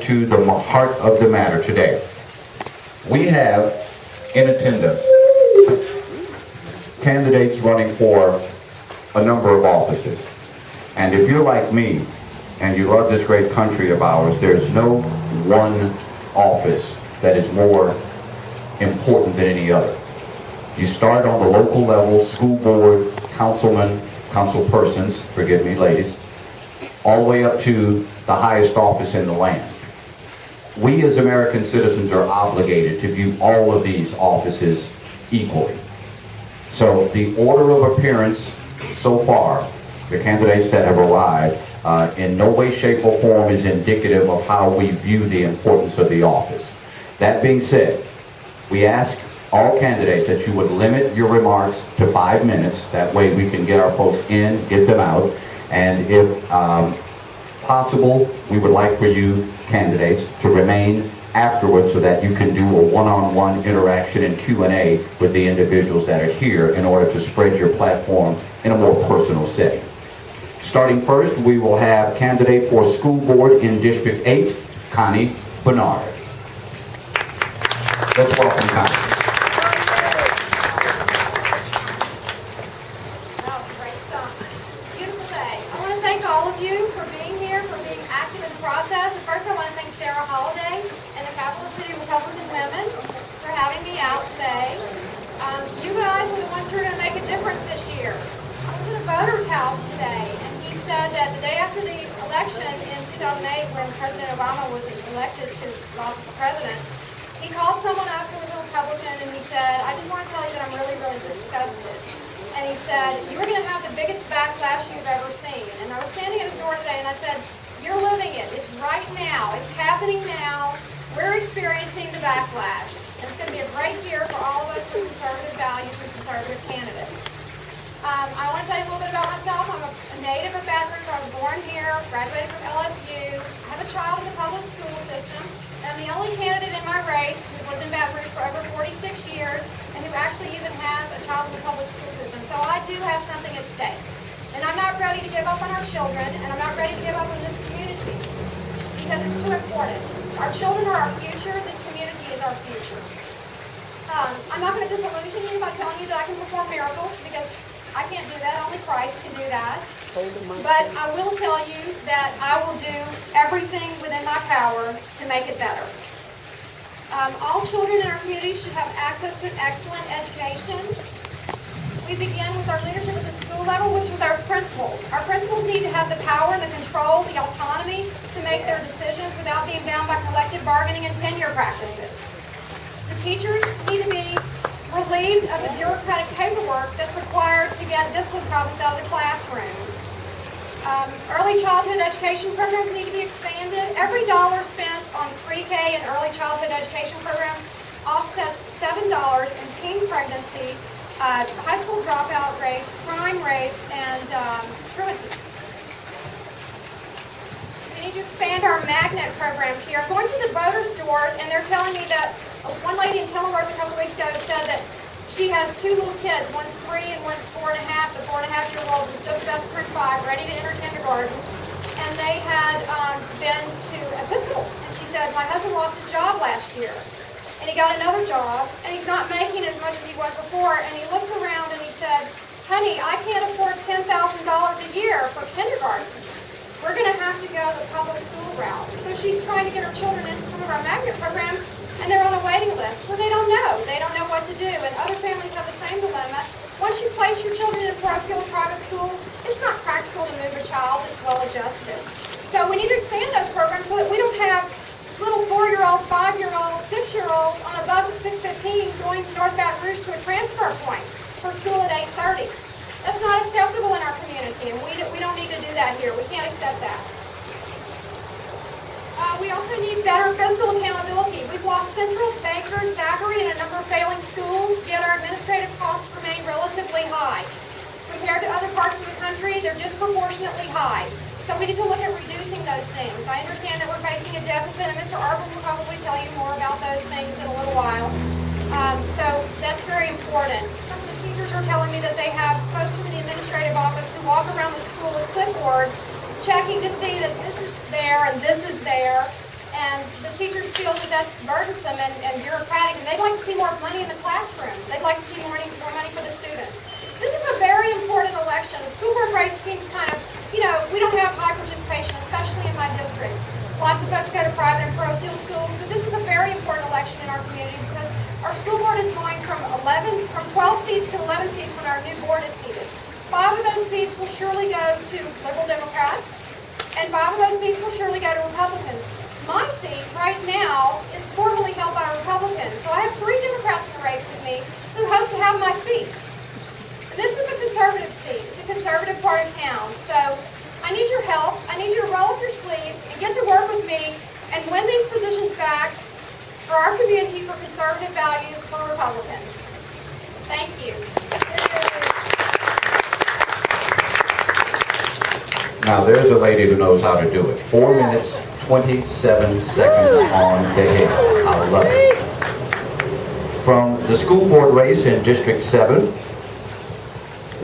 to the heart of the matter today. We have in attendance candidates running for a number of offices. And if you're like me and you love this great country of ours, there's no one office that is more important than any other. You start on the local level, school board, councilman, councilpersons, forgive me ladies, all the way up to the highest office in the land. We as American citizens are obligated to view all of these offices equally. So the order of appearance so far, the candidates that have arrived, in no way, shape, or form is indicative of how we view the importance of the office. That being said, we ask all candidates that you would limit your remarks to 5 minutes. That way we can get our folks in, get them out. And if possible, we would like for you candidates to remain afterwards so that you can do a one-on-one interaction and Q&A with the individuals that are here in order to spread your platform in a more personal setting. Starting first, we will have candidate for school board in District 8, Connie Bernard. Let's welcome Connie. Great Stump. Beautiful day. I want to thank all of you for being here, for being active in the process. And first I want to thank Sarah Holliday and the Capital City Republican Women for having me out today. You guys are the ones who are going to make a difference this year. I went to the voter's house today, and he said that the day after the election in 2008, when President Obama was elected to the office of president, he called someone up who was a Republican, and he said, I just want to tell you that I'm really, really disgusted. And he said, you're going to have the biggest backlash you've ever seen. And I was standing at his door today, and I said, you're living it. It's right now. It's happening now. We're experiencing the backlash. And it's going to be a great year for all of us with conservative values and conservative candidates. I want to tell you a little bit about myself. I'm a native of Baton Rouge. I was born here, graduated from LSU. I have a child in the public school system. I'm the only candidate in my race who's lived in Baton Rouge for over 46 years and who actually even has a child in the public school system. So I do have something at stake. And I'm not ready to give up on our children, and I'm not ready to give up on this community because it's too important. Our children are our future. This community is our future. I'm not going to disillusion you by telling you that I can perform miracles because I can't do that. Only Christ can do that. But I will tell you that I will do everything within my power to make it better. All children in our community should have access to an excellent education. We begin with our leadership at the school level, which is our principals. Our principals need to have the power, the control, the autonomy to make their decisions without being bound by collective bargaining and tenure practices. The teachers need to be relieved of the bureaucratic paperwork that's required to get discipline problems out of the classroom. Early childhood education programs need to be expanded. Every dollar spent on pre-K and early childhood education programs offsets $7 in teen pregnancy, high school dropout rates, crime rates, and truancy. We need to expand our magnet programs here. I'm going to the voters' doors, and they're telling me that one lady in Kenilworth a couple of weeks ago said that she has 2 little kids, one's 3 and one's 4 and a half. The 4.5-year-old was just about to turn 5, ready to enter kindergarten. And they had been to Episcopal. And she said, my husband lost his job last year. And he got another job, and he's not making as much as he was before. And he looked around and he said, honey, I can't afford $10,000 a year for kindergarten. We're going to have to go the public school route. So she's trying to get her children into some of our magnet programs, and they're on a waiting list, so they don't know. They don't know what to do, and other families have the same dilemma. Once you place your children in a parochial private school, it's not practical to move a child that's well-adjusted. So we need to expand those programs so that we don't have little 4-year-olds, 5-year-olds, 6-year-olds on a bus at 6:15 going to North Baton Rouge to a transfer point for school at 8:30. That's not acceptable in our community, and we don't need to do that here. We can't accept that. We also need better fiscal accountability. We've lost Central, Baker, Zachary, and a number of failing schools, yet our administrative costs remain relatively high. Compared to other parts of the country, they're disproportionately high. So we need to look at reducing those things. I understand that we're facing a deficit, and Mr. Arbor will probably tell you more about those things in a little while. So that's very important. Some of the teachers are telling me that they have folks from the administrative office who walk around the school with clipboards checking to see that this is there and this is there. And feel that that's burdensome and bureaucratic, and they'd like to see more money in the classroom. They'd like to see more money for the students. This is a very important election. The school board race seems kind of, we don't have high participation, especially in my district. Lots of folks go to private and parochial schools, but this is a very important election in our community because our school board is going from 12 seats to 11 seats when our new board is seated. 5 of those seats will surely go to Liberal Democrats, and 5 of those seats will surely go to Republicans. My seat right now is formally held by Republicans, so I have 3 Democrats in the race with me who hope to have my seat. This is a conservative seat. It's a conservative part of town. So I need your help. I need you to roll up your sleeves and get to work with me and win these positions back for our community, for conservative values, for Republicans. Thank you. Now, there's a lady who knows how to do it. 4 minutes, 27 seconds on the head. I love it. From the school board race in District 7,